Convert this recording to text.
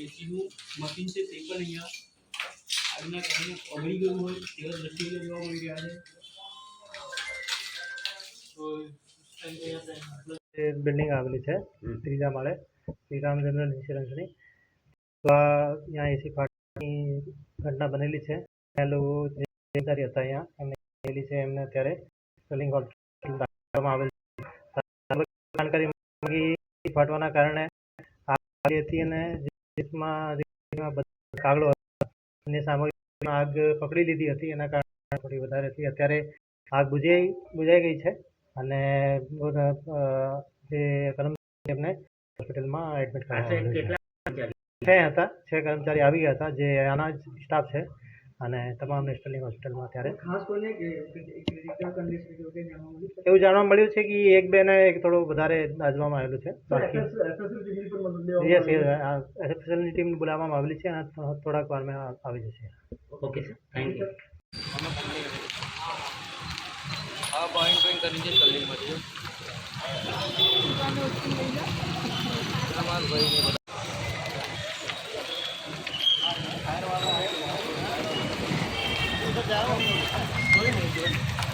એસીનું machine છે તે પણ અહીંયા આજના કારણે ઓગળી ગયું હોય તેવા દ્રશ્યો જોવા મળી રહ્યા છે. બિલ્ડિંગ આવેલી છે ત્રીજા માળે શ્રી રામ જનરલ ઇન્સ્યોરન્સની. તો અહીંયા એસી ફાટની ઘટના બનેલી છે. ત્યાં લોકો જવાબદારી હતા અહીંયા એમને થયેલી છે. એમને અત્યારે સ્ટર્લિંગ હોસ્પિટલ રાખવામાં આવેલ છે. જાણકારી ફાટવાના કારણે આગ હતી અને કાગળો અને સામગ્રીમાં આગ પકડી લીધી હતી. એના કારણે થોડી વધારે હતી. અત્યારે આગ બુઝાઈ ગઈ છે અને જે કર્મચારી એમને હોસ્પિટલમાં એડમિટ કરવામાં હતા. 6 કર્મચારી આવી ગયા હતા જે આના જ સ્ટાફ છે અને તમામને સ્ટર્લિંગ હોસ્પિટલમાં અત્યારે એવું જાણવા મળ્યું છે કે 1-2 ને થોડું વધારે દાઝવામાં આવેલું છે. બાકી એસએફએસએલની ટીમ બોલાવવામાં આવેલી છે અને થોડાક વારમાં આવી જશે. Okay sir, thank you. હા, પોઈન્ટ કરनी છે સ્ટર્લિંગ માંથી તમાર ભાઈ ને फायर वाला है उधर जाओ कोई नहीं